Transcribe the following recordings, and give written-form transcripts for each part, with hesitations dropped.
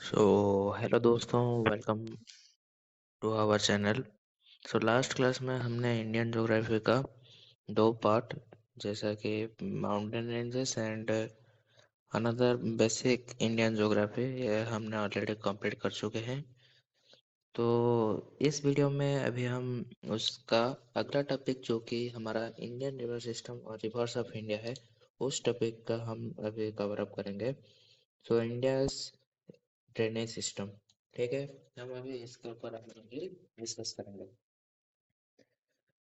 सो hello दोस्तों, welcome to our channel. Last class में हमने इंडियन ज्योग्राफी का दो पार्ट, जैसा कि mountain ranges and another basic Indian geography, ये हमने ऑलरेडी कंप्लीट कर चुके हैं। तो इस वीडियो में अभी हम उसका अगला टॉपिक, जो कि हमारा इंडियन रिवर सिस्टम और रिवर्स ऑफ इंडिया है, उस टॉपिक का हम अभी कवर अप करेंगे। इंडिया ड्रेनेज सिस्टम, ठीक है। हम अभी इसके ऊपर डिस्कस करेंगे।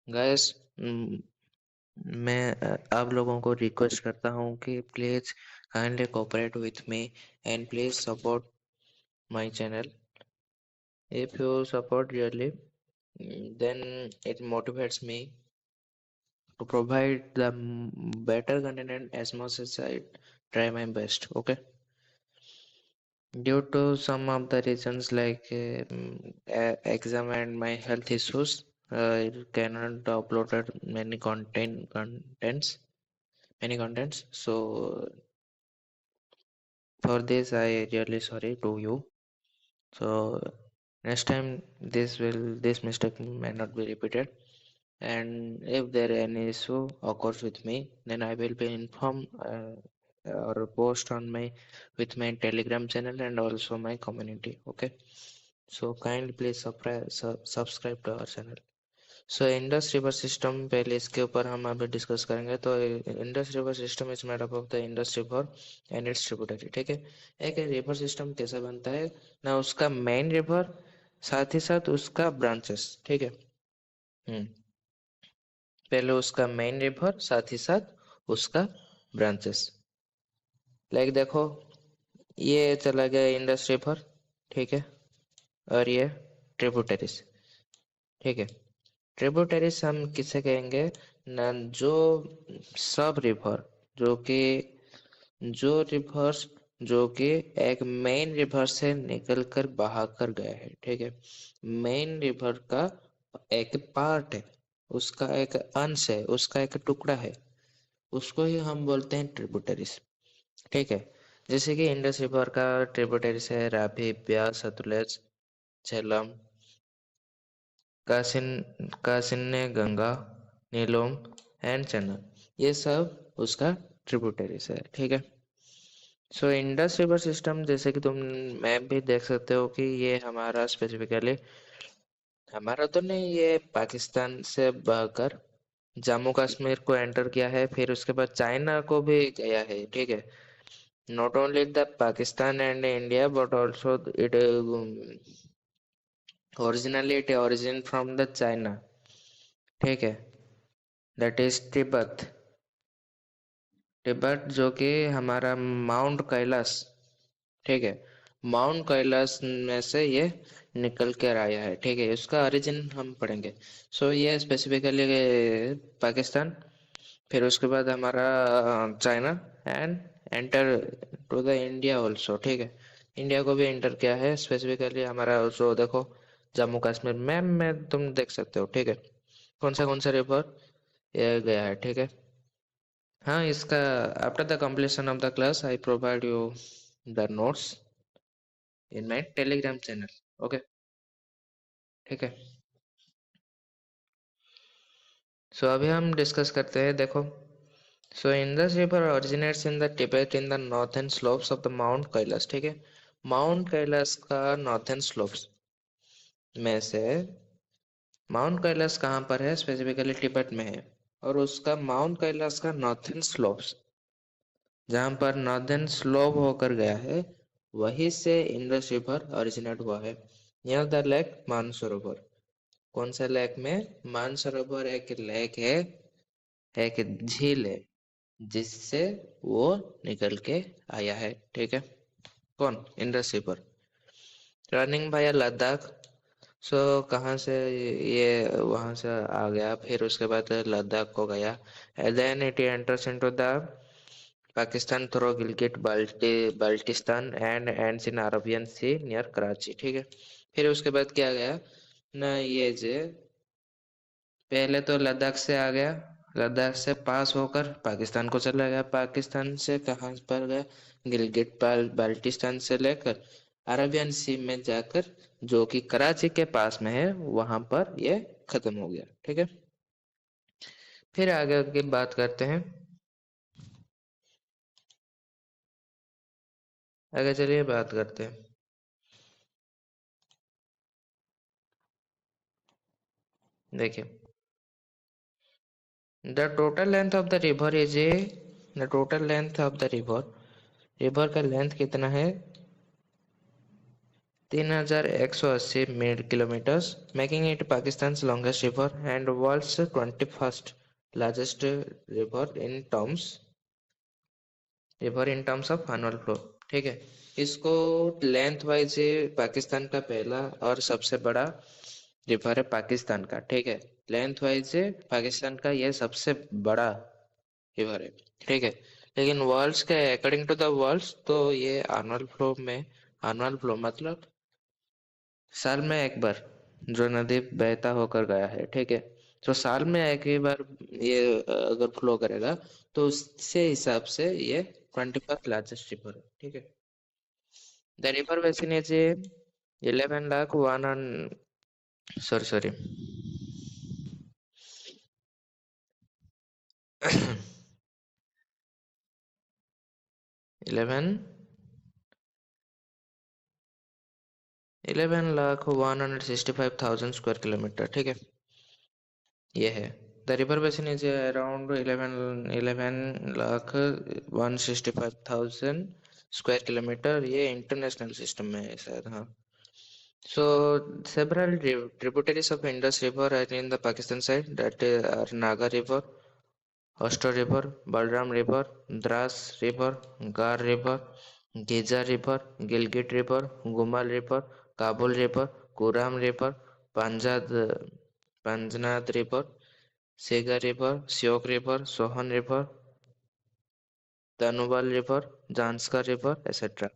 गाइस, मैं आप लोगों को रिक्वेस्ट करता हूँ कि please kindly cooperate with me and please support my channel. If you support really, then it motivates me to provide the better content as much as I try my best. Okay. Due to some of the reasons like exam and my health issues, I cannot upload many contents. So for this, I really sorry to you. So next time this mistake may not be repeated. And if there any issue occurs with me, then I will be informed or post on my with my Telegram channel and also my community. Okay. So kindly please subscribe to our channel. Indus river system, पहले इसके ऊपर हम अभी discuss करेंगे। तो Indus river system is made up of the Indus river and it's tributary, ठीक है। एक रिवर सिस्टम कैसे बनता है ना, उसका मेन रिवर साथ ही साथ उसका ब्रांचेस, ठीक है। पहले उसका मेन रिवर साथ ही साथ उसका ब्रांचेस। लाइक देखो, ये चला गया इंडस रिवर, ठीक है, और ये ट्रिब्यूटरीज, ठीक है। ट्रिब्यूटरीज हम किसे कहेंगे ना, जो सब रिवर, जो कि जो रिवर्स जो कि एक मेन रिवर से निकलकर बहा कर गया है, ठीक है। मेन रिवर का एक पार्ट है, उसका एक अंश है, उसका एक टुकड़ा है, उसको ही हम बोलते हैं ट्रिब्यूटरीज, ठीक है। जैसे कि इंडस रिवर का ट्रिब्यूटरीज है रावी, ब्यास, सतलज, झेलम, कासिन कासिन्य, गंगा, नीलोम एंड चन्ना, ये सब उसका ट्रिब्यूटरीज है, ठीक है। इंडस रिवर सिस्टम, जैसे कि तुम मैप भी देख सकते हो कि ये हमारा स्पेसिफिकली, हमारा तो नहीं, ये पाकिस्तान से बहकर जम्मू कश्मीर को एंटर किया है, फिर उसके बाद चाइना को भी गया है, ठीक है। Not only the Pakistan and India but also it originally it origin from the China, ठीक है। That is Tibet. तिब्बत जो कि हमारा माउंट कैलाश, ठीक है, माउंट कैलाश में से ये निकल कर आया है, ठीक है। उसका ओरिजिन हम पढ़ेंगे। ये स्पेसिफिकली पाकिस्तान, फिर उसके बाद हमारा China and enter to the India also, ठीक है। इंडिया को भी एंटर किया है स्पेसिफिकली हमारा, जो देखो जम्मू कश्मीर मैप में तुम देख सकते हो, ठीक है, कौन सा रिवर ये गया है, ठीक है। हाँ, इसका after the completion of the class I provide you the notes in my telegram channel, okay, ठीक है। अभी हम डिस्कस करते हैं, देखो। Indus river originates in the Tibet in the northern slopes of the Mount Kailash, ठीक है। माउंट कैलाश का नॉर्थन स्लोप्स में से, माउंट कैलाश कहाँ पर है, स्पेसिफिकली तिब्बत में है, और उसका माउंट कैलाश का नॉर्थन स्लोप्स, जहाँ पर नॉर्दर्न स्लोप होकर गया है, वहीं से इंडस रिवर ओरिजिनेट हुआ है। नियर द लेक मानसरोवर, कौन सा लेक में, मानसरोवर एक लेक है, एक झील है, जिससे वो निकल के आया है, ठीक है। कौन, इंडस रिवर। रनिंग भाया लद्दाख। कहाँ से ये वहां से आ गया, फिर उसके बाद लद्दाख को गया, and then it enters into the Pakistan through Gilgit Baltistan and ends in Arabian sea near Karachi, ठीक है। फिर उसके बाद क्या गया ना, ये जे पहले तो लद्दाख से आ गया, लद्दाख से पास होकर पाकिस्तान को चला गया, पाकिस्तान से कहाँ पर गया, गिलगिट बाल्टिस्तान से लेकर अरेबियन सी में जाकर, जो कि कराची के पास में है, वहां पर ये खत्म हो गया। ठीक है, फिर आगे की बात करते हैं। आगे चलिए बात करते हैं। देखिए, the total length of the river is a the total length of the river, river का लेंथ कितना है? 3180 kilometres, making it Pakistan longest river and world's 21st largest river in terms of annual flow. ठीक है, इसको length wise Pakistan का पहला और सबसे बड़ा रिवर है पाकिस्तान का। ठीक है, लेंथ वाइज पाकिस्तान का ये सबसे बड़ा रिवर है। ठीक है, लेकिन वर्ल्ड्स के अकॉर्डिंग टू द वर्ल्ड्स तो ये एनुअल फ्लो मतलब साल में एक बार जो नदी बहता होकर गया है। ठीक है, तो साल में एक ही बार ये अगर फ्लो करेगा, तो उससे हिसाब से ये 21st लार्जेस्ट रिवर है। ठीक है, the river basin is 11 lakh 1 sorry 11 11,165,000 square kilometre. ठीक है, ये है। The river basin is around 11,165,000 square kilometre. ये इंटरनेशनल सिस्टम में है शायद, हाँ। So several tributaries of Indus River are in the Pakistan side, that are Naga River, Oster River, Balram River, Dras River, Gar River, Giza River, Gilgit River, Gumal River, Kabul River, Kuram River, Panjad Panjnath River, Sega River, Syok River, Sohan River, Tanubal River, Janskar River, etc.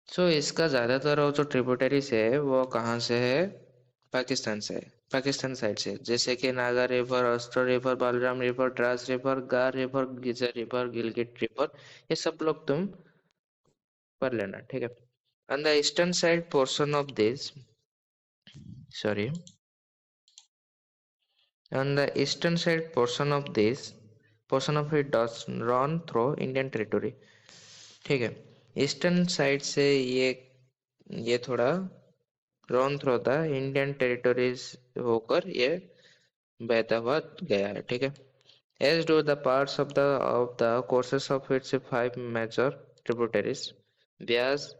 सो इसका ज्यादातर वो जो tributaries है वो कहाँ से है? पाकिस्तान से है, पाकिस्तान साइड से, जैसे कि Naga river, Astore river, Balram river, Dras river, Gar river, Ghizer river, Gilgit river, ये सब लोग तुम पढ़ लेना। ठीक है, on the eastern side portion of this sorry on the eastern side portion of it does run through Indian territory. ठीक है, ईस्टर्न साइड से ये थोड़ा रन थ्रू था इंडियन टेरिटरीज होकर ये बहता हुआ गया है। ठीक है, as do the parts of the courses of its five major tributaries, Byas,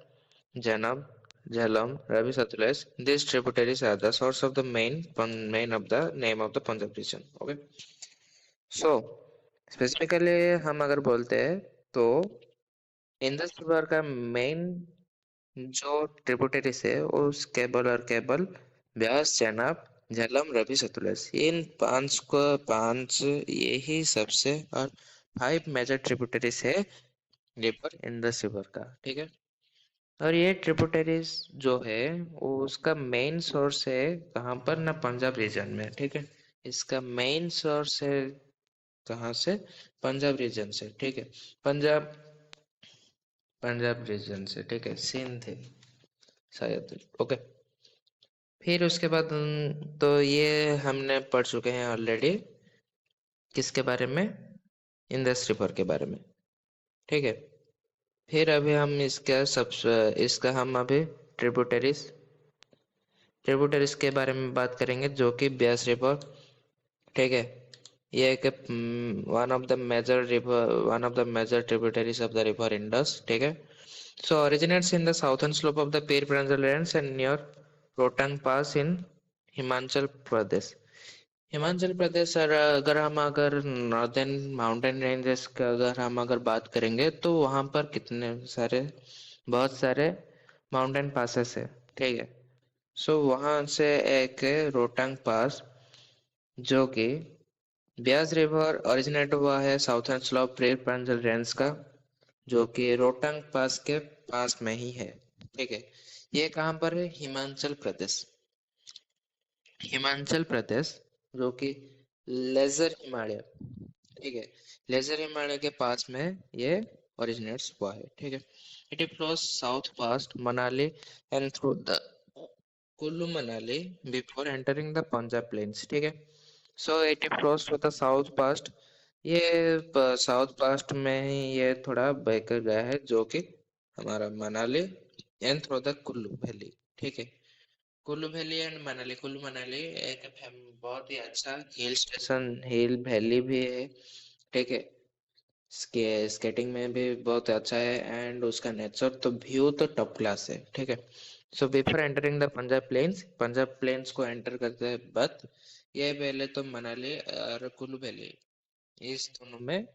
Janab, Jhelum, Ravi Satluj. These tributaries are the source of the main of the name of the Punjab region. Okay, so specifically हम अगर बोलते हैं तो Indus river का main जो tributaries है उस cable Beas, Chenab, Jhelum, Ravi, Sutlej, इन पांच यही सबसे और 5 मेजर ट्रिब्यूटरीज है रिवर इंडस रिवर का। ठीक है, और ये ट्रिब्यूटरीज जो है वो उसका मेन सोर्स है कहाँ पर ना, पंजाब रीजन में। ठीक है, इसका मेन सोर्स है कहाँ से? पंजाब रीजन से। ठीक है, पंजाब पंजाब रीजन से। ठीक है, सिंध थे शायद। ओके, फिर उसके बाद तो ये हमने पढ़ चुके हैं ऑलरेडी, किसके बारे में? इंडस रिवर के बारे में। ठीक है, फिर अभी हम इसका हम अभी ट्रिब्यूटरीज ट्रिब्यूटरीज के बारे में बात करेंगे, जो कि ब्यास रिवर। ठीक है, ये एक one of the major tributaries of the river Indus. ठीक है, so originates in the southern slope of the Pir Panjal Range and near Rotang Pass in Himachal Pradesh. Himachal Pradesh, और अगर नॉर्दर्न माउंटेन रेंजेस का अगर हम अगर बात करेंगे तो वहां पर बहुत सारे माउंटेन पासेस है। ठीक है, सो वहां से एक रोहतांग पास, जो कि ब्यास रिवर ओरिजिनेट हुआ है साउथर्न स्लोप पीर पंजल रेंज का, जो कि रोहतांग पास के पास में ही है। ठीक है, ये कहाँ पर है? हिमाचल प्रदेश, जो कि लेजर हिमालय। ठीक है, लेजर हिमालय के पास में ये ओरिजिनेट्स हुआ है। ठीक है, It flows south past Manali and through the Kullu Manali before entering the Punjab plains. ठीक है, so it flows to the south past. ये साउथ पास्ट में ही ये थोड़ा बहकर गया है जो कि हमारा Manali and through the Kullu valley. ठीक है, कुल्लू वैली एंड मनाली. कुल्लू मनाली एक बहुत ही अच्छा हिल स्टेशन हिल वैली भी है. ठीक है, स्केटिंग में भी बहुत अच्छा है एंड उसका नेचर तो व्यू तो टॉप क्लास है. ठीक है, so before entering the Punjab plains को एंटर करते हैं बाद ये पहले तो मनाली और कुल्लू वैली इस दोनों में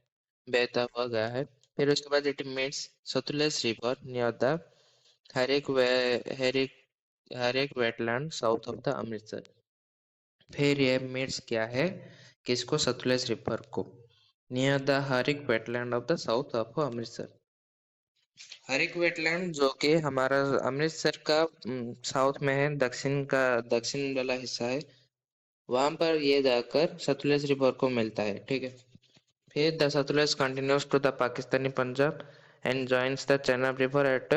बहता हुआ गया है. फिर उसके बाद it meets Sutlej river near the Harike वे Harike Harike wetland south of the Amritsar. फिर ये मीट्स क्या है किसको, सतलुज रिवर को, near the Harike wetland of the south of Amritsar. Harike wetland जो कि हमारा अमृतसर का साउथ में है, दक्षिण वाला हिस्सा है. वहां पर ये जाकर सतलुज रिवर को मिलता है. ठीक है, फिर the Sutlej continues to the Pakistani Punjab and joins the Chenab river at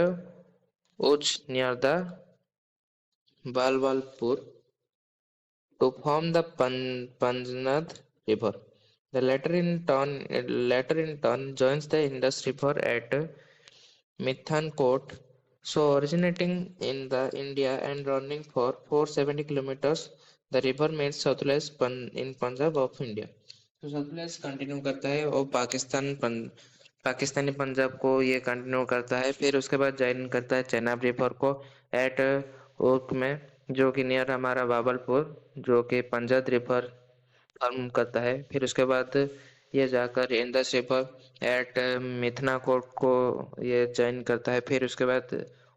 Uch near the Bahawalpur to form the Panjnath River. The latter in turn joins the Indus River at Mithankot, so originating in the India and running for 470 kilometers. The river meets Satluj in Punjab of India. तो Sutlej continue करता है और पाकिस्तानी पंजाब को ये continue करता है. फिर उसके बाद ज्वाइन करता है चेनाब रिवर को एट ओक में जो कि नियर हमारा बाबलपुर जो कि पंजाब रिवर फॉर्म करता है. फिर उसके बाद ये जाकर इंदस रिवर एट मिथनाकोट को ये ज्वाइन करता है. फिर उसके बाद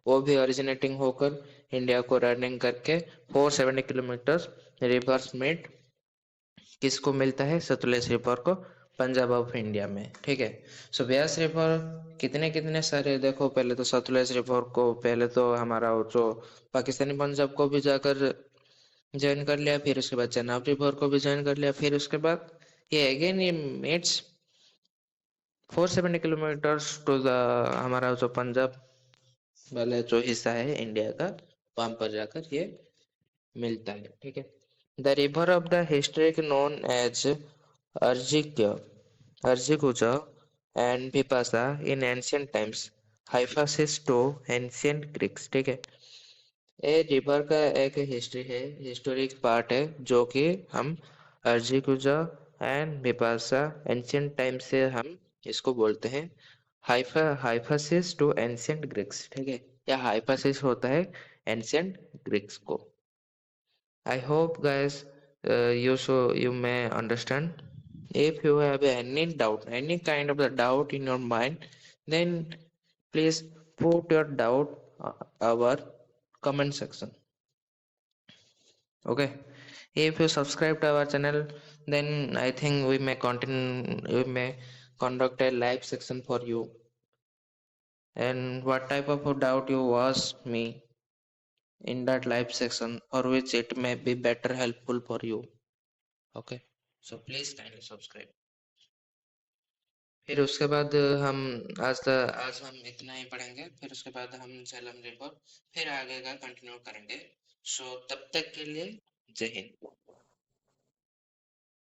वो भी ओरिजिनेटिंग होकर इंडिया को रनिंग करके 470 किलोमीटर रिवर्स मिड किसको मिलता है, सतलुज रिवर को, पंजाब ऑफ इंडिया में. ठीक है, सो ब्यास रिवर कितने कितने सारे देखो. पहले तो सतलुज रिवर को पहले तो हमारा वो जो पाकिस्तानी पंजाब को भी जाकर ज्वाइन कर लिया. फिर उसके बाद चेनाब रिवर को भी ज्वाइन कर लिया. फिर उसके बाद ये अगेन ये मेट्स 470 किलोमीटर टू द हमारा जो पंजाब वाला जो हिस्सा है इंडिया का वहां पर जाकर ये मिलता है. ठीक है, the river of the historic known as Arjikiya अर्जिकुचा and Bipasha in ancient times Hyphasis to ancient Greeks. ठीक है, ये रिवर का एक हिस्ट्री है, हिस्टोरिक पार्ट है जो कि हम अर्जिकुजा एंड बिपाशा एंशियंट टाइम से हम इसको बोलते हैं हाइफासिस टू एंशियंट ग्रीक्स. ठीक है, या हाइफासिस होता है एंशियंट ग्रीक्स को. I hope guys you may understand. If you have any doubt, any kind of the doubt in your mind, then please put your doubt our comment section. Okay. If you subscribe to our channel, then I think we may continue. We may conduct a live section for you. And what type of doubt you ask me in that live section, for which it may be better helpful for you. Okay, so please kindly subscribe. फिर उसके बाद हम आज हम इतना ही पढ़ेंगे. फिर उसके बाद हम झेलम रिवर फिर आगे का कंटिन्यू करेंगे. सो तब तक के लिए जय हिंद.